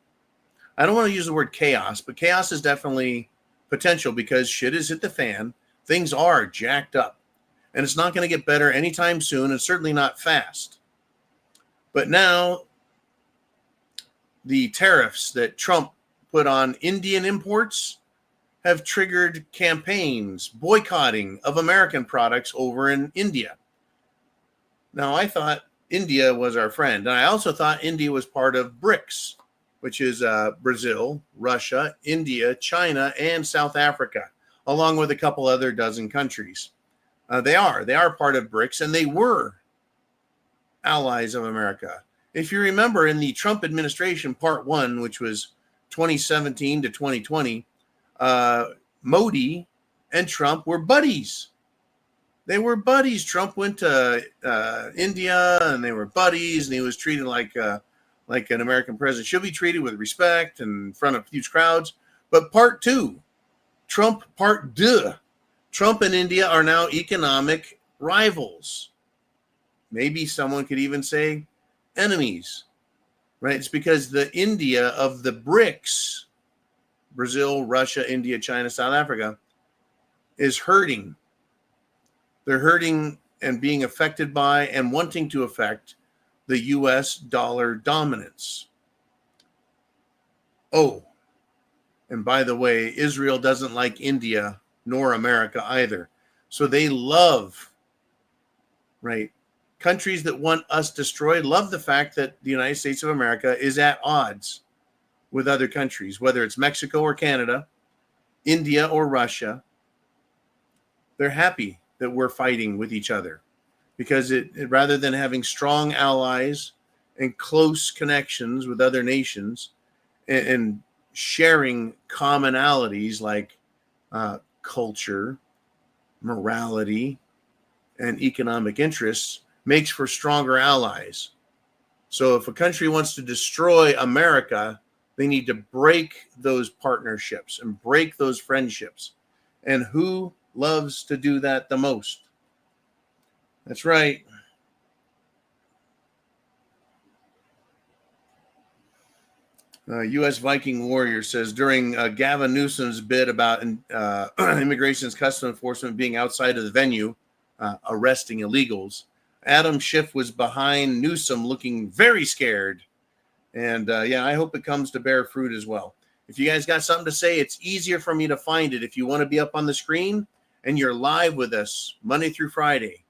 I don't want to use the word chaos, but chaos is definitely potential because shit is hit the fan. Things are jacked up, and it's not going to get better anytime soon, and certainly not fast. But now the tariffs that Trump put on Indian imports have triggered campaigns boycotting of American products over in India. Now, I thought India was our friend, and I also thought India was part of BRICS, which is Brazil, Russia, India, China, and South Africa, along with a couple other dozen countries. They are part of BRICS, and they were allies of America. If you remember, in the Trump administration, part one, which was 2017 to 2020, Modi and Trump were buddies. They were buddies. Trump went to India, and they were buddies, and he was treated like an American president should be treated, with respect and in front of huge crowds. But part two, Trump part deux, Trump and India are now economic rivals. Maybe someone could even say enemies, right? It's because the India of the BRICS, Brazil, Russia, India, China, South Africa, is hurting. They're hurting and being affected by and wanting to affect the U.S. dollar dominance. Oh, and by the way, Israel doesn't like India nor America either. So they love, right? Countries that want us destroyed love the fact that the United States of America is at odds with other countries, whether it's Mexico or Canada, India or Russia. They're happy that we're fighting with each other, because it rather than having strong allies and close connections with other nations and sharing commonalities like culture, morality, and economic interests, makes for stronger allies. So if a country wants to destroy America, they need to break those partnerships and break those friendships. And who loves to do that the most? That's right. U.S. Viking Warrior says, during Gavin Newsom's bid about Immigration's Customs Enforcement being outside of the venue, arresting illegals, Adam Schiff was behind Newsom looking very scared. And I hope it comes to bear fruit as well. If you guys got something to say, it's easier for me to find it. If you want to be up on the screen and you're live with us Monday through Friday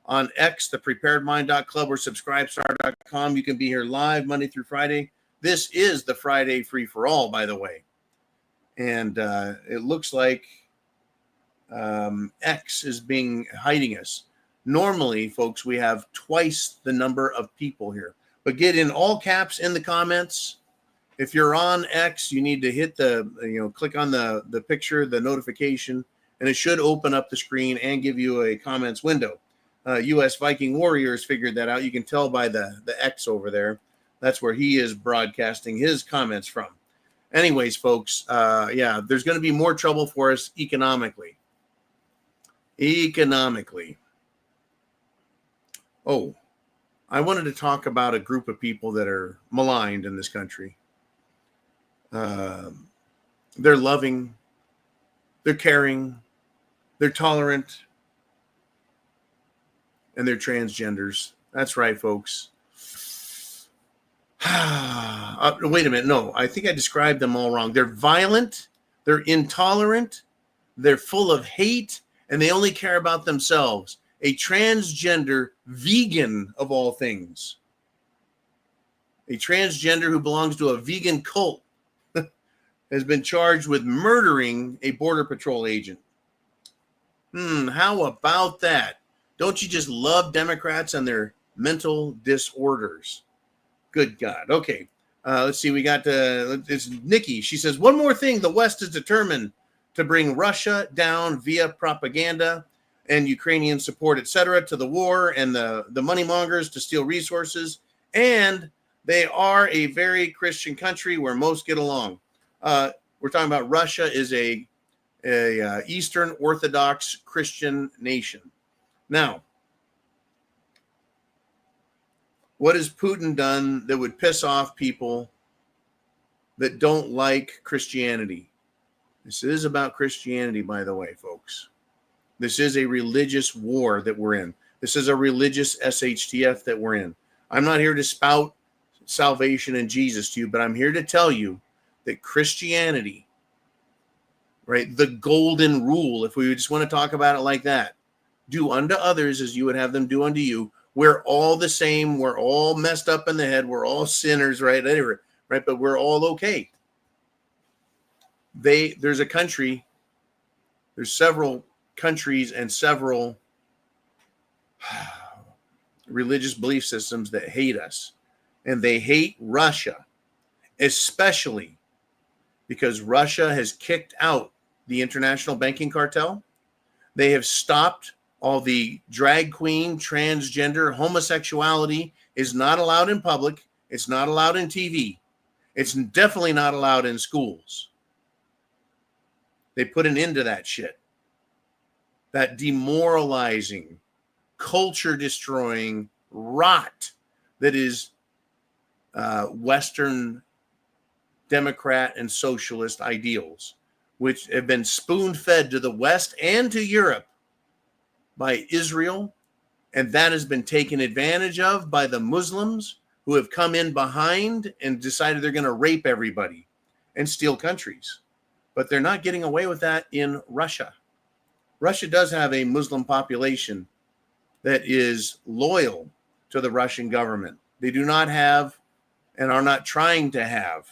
on X, thepreparedmind.club, or subscribestar.com, you can be here live Monday through Friday. This is the Friday Free for All, by the way. And it looks like X is hiding us. Normally, folks, we have twice the number of people here. But get in all caps in the comments. If you're on X, you need to hit click on the picture, the notification, and it should open up the screen and give you a comments window. U.S. Viking Warriors figured that out. You can tell by the X over there. That's where he is broadcasting his comments from. Anyways, folks, there's going to be more trouble for us economically. Oh, I wanted to talk about a group of people that are maligned in this country. They're loving, they're caring, they're tolerant, and they're transgenders. That's right, folks. Wait a minute. No, I think I described them all wrong. They're violent, they're intolerant, they're full of hate, and they only care about themselves. A transgender vegan of all things. A transgender who belongs to a vegan cult has been charged with murdering a Border Patrol agent. How about that? Don't you just love Democrats and their mental disorders? Good God. Okay. Let's see. We got it's Nikki. She says, one more thing. The West is determined to bring Russia down via propaganda and Ukrainian support, etc., to the war, and the money mongers to steal resources. And they are a very Christian country where most get along. We're talking about Russia is a Eastern Orthodox Christian nation. Now, what has Putin done that would piss off people that don't like Christianity? This is about Christianity, by the way, folks. This is a religious war that we're in. This is a religious SHTF that we're in. I'm not here to spout salvation and Jesus to you, but I'm here to tell you that Christianity, right, the golden rule, if we just want to talk about it like that, do unto others as you would have them do unto you. We're all the same. We're all messed up in the head. We're all sinners, right? Anyway, right? But we're all okay. There's a country, there's several countries and several religious belief systems that hate us. And they hate Russia, especially because Russia has kicked out the international banking cartel. They have stopped all the drag queen, transgender, homosexuality is not allowed in public. It's not allowed in TV. It's definitely not allowed in schools. They put an end to that shit. That demoralizing, culture-destroying rot that is Western Democrat and socialist ideals, which have been spoon-fed to the West and to Europe by Israel, and that has been taken advantage of by the Muslims who have come in behind and decided they're going to rape everybody and steal countries. But they're not getting away with that in Russia. Russia does have a Muslim population that is loyal to the Russian government. They do not have and are not trying to have.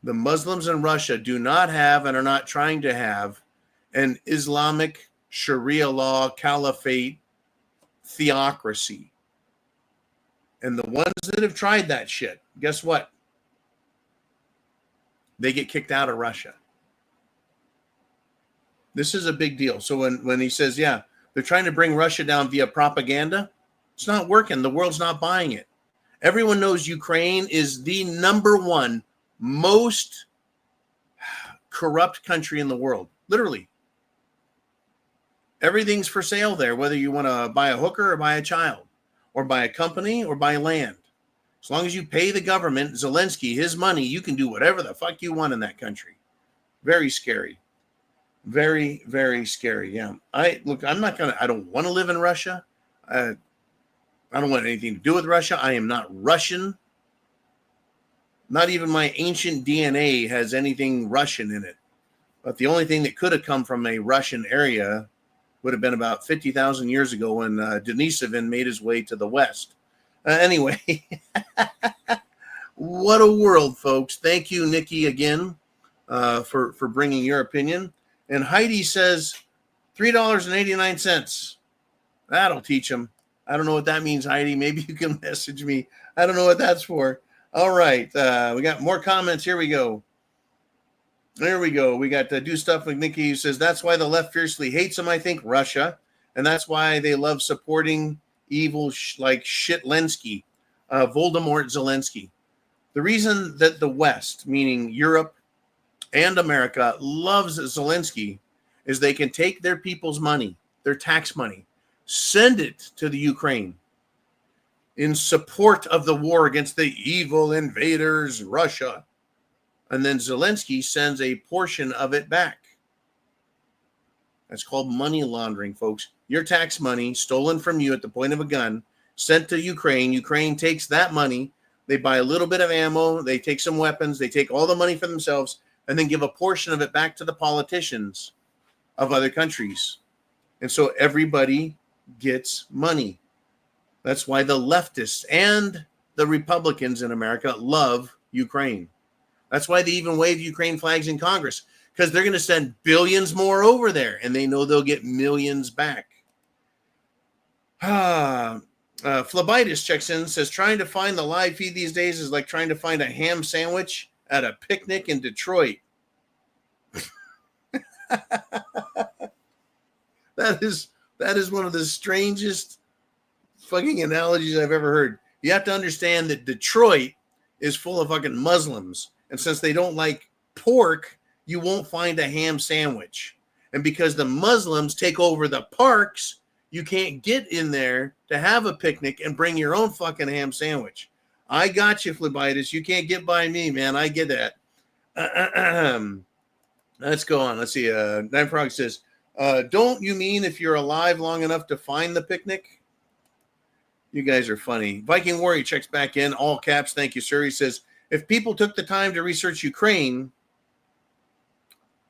The Muslims in Russia do not have and are not trying to have an Islamic Sharia law caliphate theocracy. And the ones that have tried that shit, guess what? They get kicked out of Russia. This is a big deal. So when he says, yeah, they're trying to bring Russia down via propaganda, it's not working. The world's not buying it. Everyone knows Ukraine is the number one most corrupt country in the world. Literally. Everything's for sale there, whether you want to buy a hooker or buy a child, or buy a company or buy land. As long as you pay the government, Zelensky, his money, you can do whatever the fuck you want in that country. Very scary. Very, very scary. Yeah. I don't want to live in Russia. I don't want anything to do with Russia. I am not Russian. Not even my ancient DNA has anything Russian in it. But the only thing that could have come from a Russian area would have been about 50,000 years ago when Denisovin made his way to the West. Anyway, what a world, folks. Thank you, Nikki, again, for bringing your opinion. And Heidi says $3.89. That'll teach them. I don't know what that means, Heidi. Maybe you can message me. I don't know what that's for. All right. We got more comments. Here we go. There we go. We got Do Stuff with Nikki, who says that's why the left fiercely hates him, I think, Russia. And that's why they love supporting evil like Shitlensky, Voldemort Zelensky. The reason that the West, meaning Europe and America, loves Zelensky is they can take their people's money, their tax money, send it to the Ukraine in support of the war against the evil invaders, Russia. And then Zelensky sends a portion of it back. That's called money laundering, folks. Your tax money stolen from you at the point of a gun, sent to Ukraine. Ukraine takes that money. They buy a little bit of ammo. They take some weapons. They take all the money for themselves and then give a portion of it back to the politicians of other countries. And so everybody gets money. That's why the leftists and the Republicans in America love Ukraine. That's why they even wave Ukraine flags in Congress, because they're going to send billions more over there, and they know they'll get millions back. Phlebitis checks in, says, trying to find the live feed these days is like trying to find a ham sandwich at a picnic in Detroit. That is one of the strangest fucking analogies I've ever heard. You have to understand that Detroit is full of fucking Muslims. And since they don't like pork, you won't find a ham sandwich. And because the Muslims take over the parks, you can't get in there to have a picnic and bring your own fucking ham sandwich. I got you, Phlebitis. You can't get by me, man. I get that. Let's go on. Let's see. Nine Frog says, don't you mean if you're alive long enough to find the picnic? You guys are funny. Viking Warrior checks back in, all caps. Thank you, sir. He says, if people took the time to research Ukraine,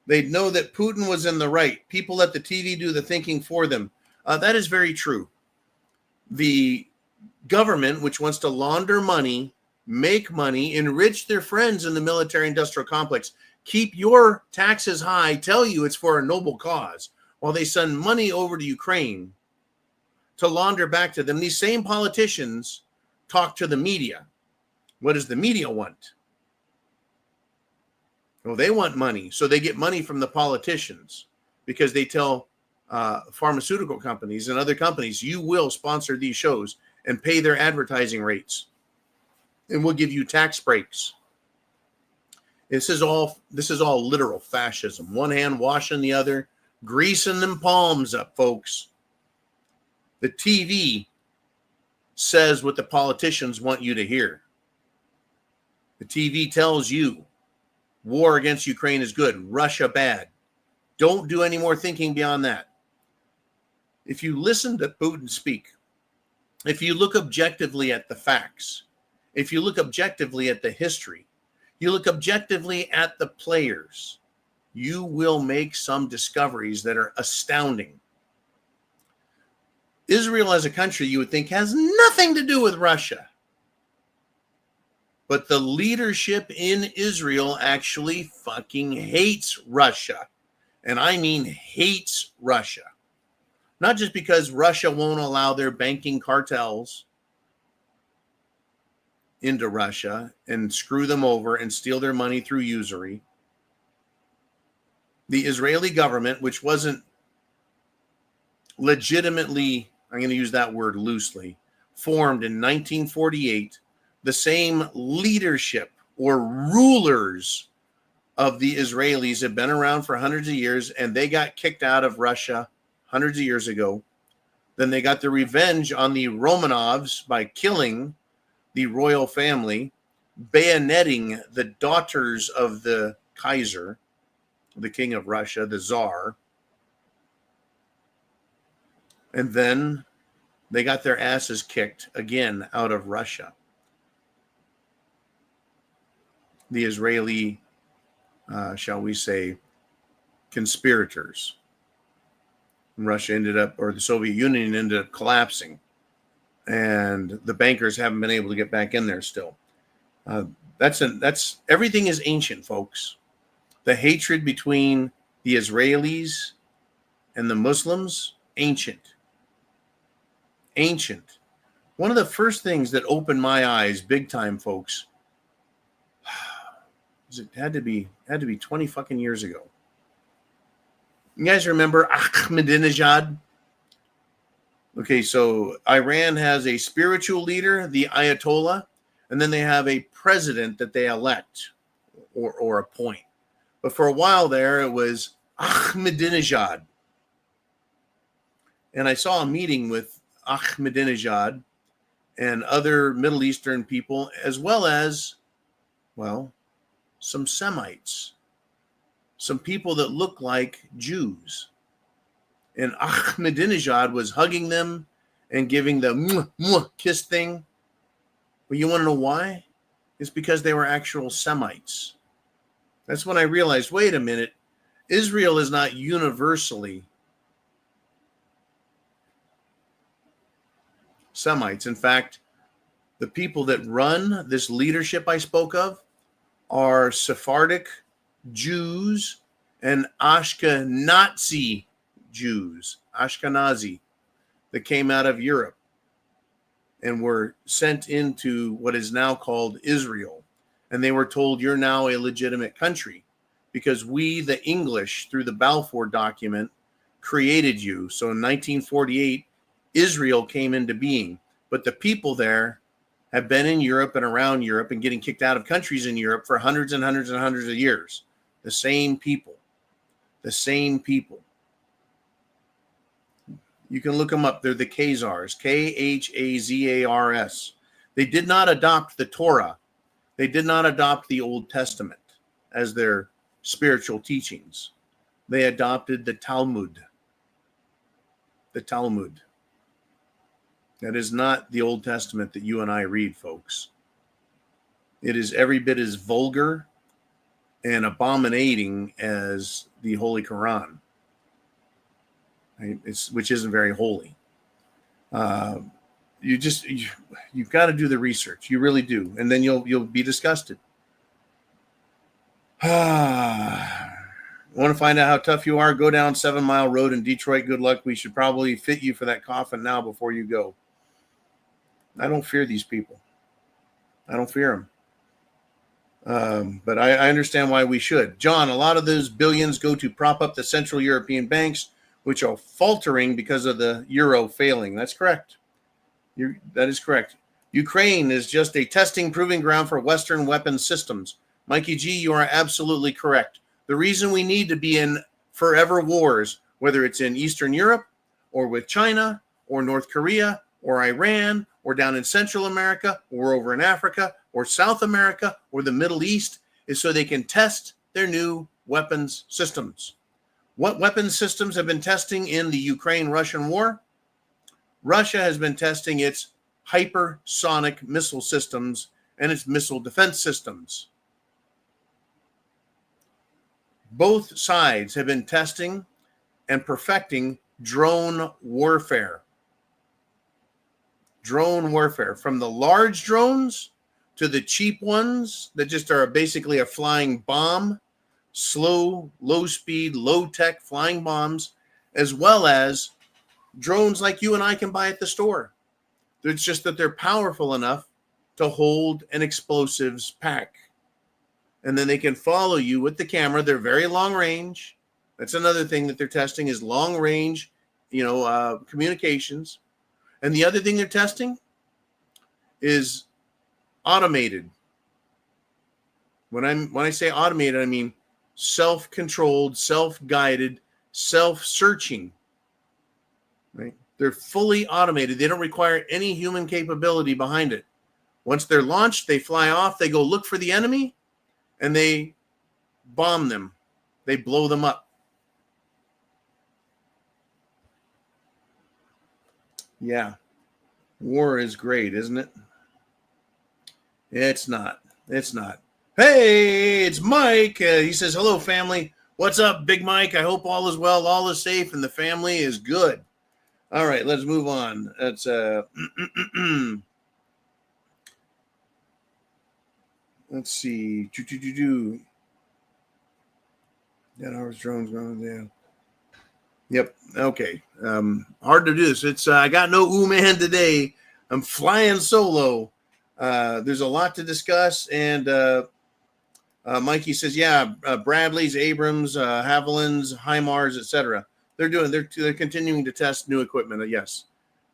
they'd know that Putin was in the right. People let the TV do the thinking for them. That is very true. The government, which wants to launder money, make money, enrich their friends in the military-industrial complex, keep your taxes high, tell you it's for a noble cause, while they send money over to Ukraine to launder back to them. These same politicians talk to the media. What does the media want? Well, they want money. So they get money from the politicians because they tell pharmaceutical companies and other companies, you will sponsor these shows and pay their advertising rates. And we'll give you tax breaks. This is all literal fascism. One hand washing the other, greasing them palms up, folks. The TV says what the politicians want you to hear. The TV tells you war against Ukraine is good, Russia bad. Don't do any more thinking beyond that. If you listen to Putin speak, if you look objectively at the facts, if you look objectively at the history, you look objectively at the players, you will make some discoveries that are astounding. Israel as a country, you would think, has nothing to do with Russia. But the leadership in Israel actually fucking hates Russia. And I mean hates Russia. Not just because Russia won't allow their banking cartels into Russia and screw them over and steal their money through usury. The Israeli government, which wasn't legitimately, I'm going to use that word loosely, formed in 1948, the same leadership or rulers of the Israelis have been around for hundreds of years, and they got kicked out of Russia hundreds of years ago. Then they got their revenge on the Romanovs by killing the royal family, bayoneting the daughters of the Kaiser, the king of Russia, the Tsar. And then they got their asses kicked again out of Russia. The Israeli, shall we say, conspirators. Russia ended up, or the Soviet Union ended up collapsing. And the bankers haven't been able to get back in there still. That's everything is ancient, folks. The hatred between the Israelis and the Muslims, ancient. Ancient. One of the first things that opened my eyes big time, folks, it had to be 20 fucking years ago. You guys remember Ahmadinejad? Okay, so Iran has a spiritual leader, the Ayatollah, and then they have a president that they elect or appoint. But for a while there, it was Ahmadinejad. And I saw a meeting with Ahmadinejad and other Middle Eastern people, as well as, well, some Semites, some people that look like Jews. And Ahmadinejad was hugging them and giving the mwah, mwah, kiss thing. Well, you want to know why? It's because they were actual Semites. That's when I realized, wait a minute, Israel is not universally Semites. In fact, the people that run this leadership I spoke of are Sephardic Jews and Ashkenazi Jews, Ashkenazi, that came out of Europe and were sent into what is now called Israel. And they were told, you're now a legitimate country because we, the English, through the Balfour document, created you. So in 1948, Israel came into being. But the people there have been in Europe and around Europe and getting kicked out of countries in Europe for hundreds and hundreds and hundreds of years. The same people. The same people. You can look them up. They're the Khazars, Khazars. They did not adopt the Torah. They did not adopt the Old Testament as their spiritual teachings. They adopted the Talmud. The Talmud. That is not the Old Testament that you and I read, folks. It is every bit as vulgar and abominating as the Holy Quran. Which isn't very holy. You've got to do the research. You really do, and then you'll be disgusted. Want to find out how tough you are? Go down 7 Mile Road in Detroit. Good luck. We should probably fit you for that coffin now before you go. I don't fear these people. I don't fear them. But I understand why we should. John, a lot of those billions go to prop up the Central European banks, which are faltering because of the euro failing. That's correct. That is correct. Ukraine is just a testing proving ground for Western weapons systems. Mikey G, you are absolutely correct. The reason we need to be in forever wars, whether it's in Eastern Europe or with China or North Korea or Iran or down in Central America or over in Africa or South America or the Middle East, is so they can test their new weapons systems. What weapons systems have been testing in the Ukraine-Russian war? Russia has been testing its hypersonic missile systems and its missile defense systems. Both sides have been testing and perfecting drone warfare. Drone warfare, from the large drones to the cheap ones that just are basically a flying bomb, slow, low-speed, low-tech flying bombs, as well as drones like you and I can buy at the store. It's just that they're powerful enough to hold an explosives pack. And then they can follow you with the camera. They're very long range. That's another thing that they're testing is long range, communications. And the other thing they're testing is automated. When I say automated, I mean self-controlled, self-guided, self-searching. Right? They're fully automated. They don't require any human capability behind it. Once they're launched, they fly off, they go look for the enemy, and they bomb them. They blow them up. Yeah. War is great, isn't it? It's not. It's not. Hey, it's Mike. He says, hello, family. What's up, Big Mike? I hope all is well, all is safe, and the family is good. All right, let's move on. That's let's see. That hours drones going down. Yep. Okay. Hard to do this. It's I got no man today. I'm flying solo. There's a lot to discuss, and Mikey says, yeah, Bradleys, Abrams, Havilands, HIMARS, etc. They're continuing to test new equipment. Yes,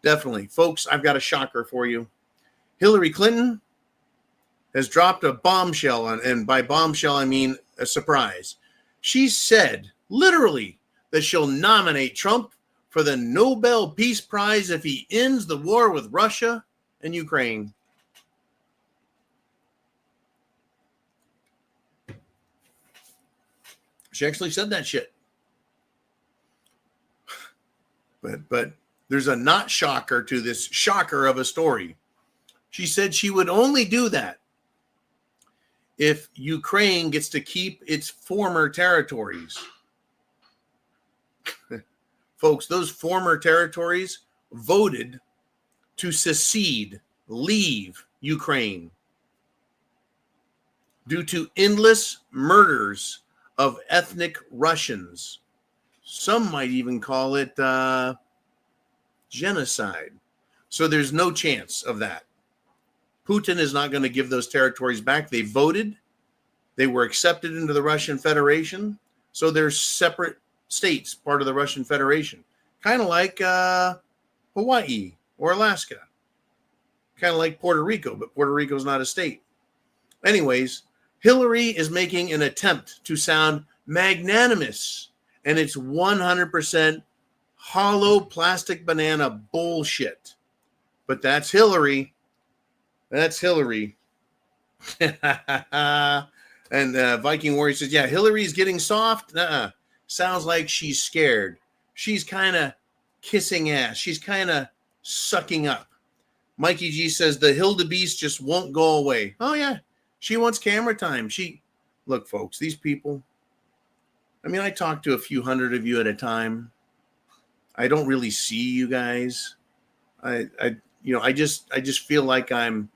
definitely, folks. I've got a shocker for you. Hillary Clinton has dropped a bombshell, and by bombshell I mean a surprise. She said literally that she'll nominate Trump for the Nobel Peace Prize if he ends the war with Russia and Ukraine. She actually said that shit. But there's a not shocker to this shocker of a story. She said she would only do that if Ukraine gets to keep its former territories. Folks, those former territories voted to secede, leave Ukraine due to endless murders of ethnic Russians. Some might even call it genocide. So there's no chance of that. Putin is not going to give those territories back. They voted. They were accepted into the Russian Federation. So they're separate states, part of the Russian Federation. Kind of like Hawaii or Alaska. Kind of like Puerto Rico, but Puerto Rico is not a state. Anyways, Hillary is making an attempt to sound magnanimous, and it's 100% hollow plastic banana bullshit. But that's Hillary. That's Hillary. And Viking Warrior says, yeah, Hillary's getting soft. Sounds like she's scared. She's kind of kissing ass. She's kind of sucking up. Mikey G says the Hilda Beast just won't go away. Oh, yeah. She wants camera time. Look, folks, these people. I mean, I talk to a few hundred of you at a time. I don't really see you guys. I just feel like I'm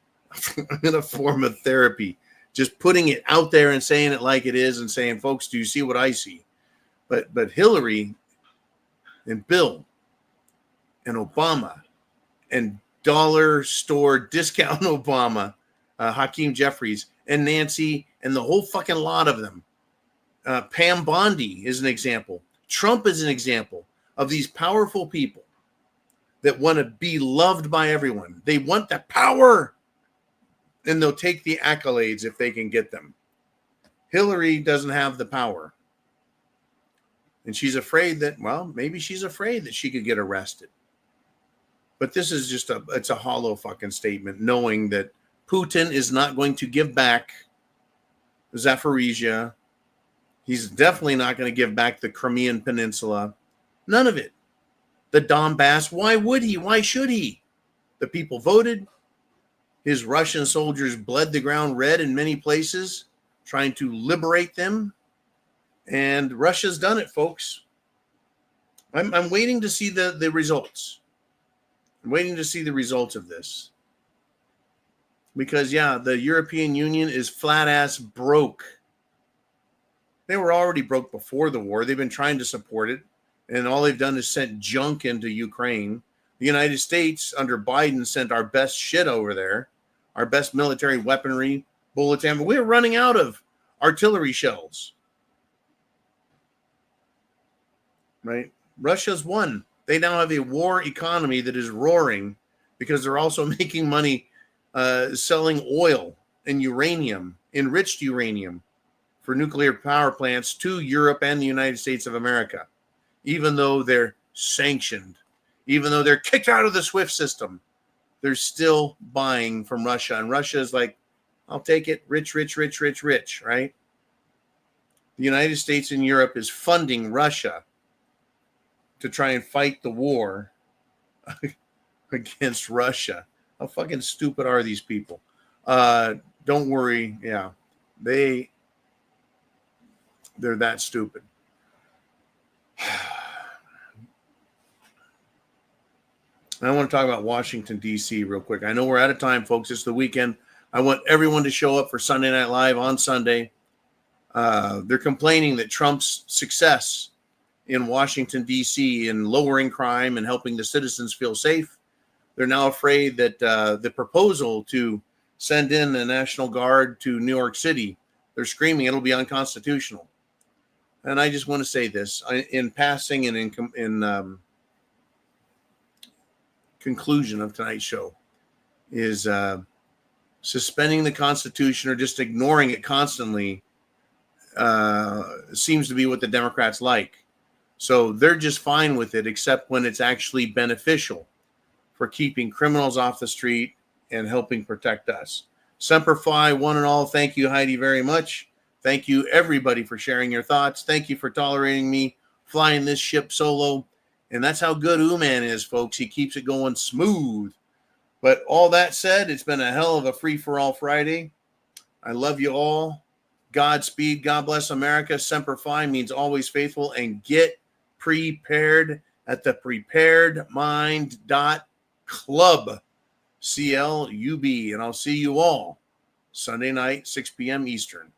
in a form of therapy, just putting it out there and saying it like it is and saying, folks, do you see what I see? But Hillary and Bill and Obama and dollar store discount Obama, Hakeem Jeffries and Nancy and the whole fucking lot of them. Pam Bondi is an example. Trump is an example of these powerful people that want to be loved by everyone. They want the power, and they'll take the accolades if they can get them. Hillary doesn't have the power. And she's afraid that, well, maybe she's afraid that she could get arrested. But this is just it's a hollow fucking statement, knowing that Putin is not going to give back Zaporizhia. He's definitely not going to give back the Crimean Peninsula. None of it. The Donbass, why would he? Why should he? The people voted. His Russian soldiers bled the ground red in many places, trying to liberate them. And Russia's done it, folks. I'm waiting to see the results. I'm waiting to see the results of this. Because, yeah, the European Union is flat ass broke. They were already broke before the war. They've been trying to support it. And all they've done is sent junk into Ukraine. The United States, under Biden, sent our best shit over there. Our best military weaponry, bullets, ammo. We're running out of artillery shells. Right? Russia's won. They now have a war economy that is roaring because they're also making money selling oil and uranium, enriched uranium, for nuclear power plants to Europe and the United States of America, even though they're sanctioned, even though they're kicked out of the SWIFT system. they're still buying from Russia. And Russia is like, I'll take it. Rich, rich, rich, rich, rich, right? The United States and Europe is funding Russia to try and fight the war against Russia. How fucking stupid are these people? Don't worry. Yeah, they're that stupid. I want to talk about Washington, D.C. real quick. I know we're out of time, folks. It's the weekend. I want everyone to show up for Sunday Night Live on Sunday. They're complaining that Trump's success in Washington, D.C. in lowering crime and helping the citizens feel safe, they're now afraid that the proposal to send in the National Guard to New York City, they're screaming it'll be unconstitutional. And I just want to say this in passing and in conclusion of tonight's show is suspending the Constitution or just ignoring it constantly seems to be what the Democrats like. So they're just fine with it, except when it's actually beneficial for keeping criminals off the street and helping protect us. Semper Fi, one and all. Thank you, Heidi, very much. Thank you, everybody, for sharing your thoughts. Thank you for tolerating me flying this ship solo. And that's how good Uman is, folks. He keeps it going smooth. But all that said, it's been a hell of a free-for-all Friday. I love you all. Godspeed. God bless America. Semper Fi means always faithful. And get prepared at thepreparedmind.club. CLUB. And I'll see you all Sunday night, 6 p.m. Eastern.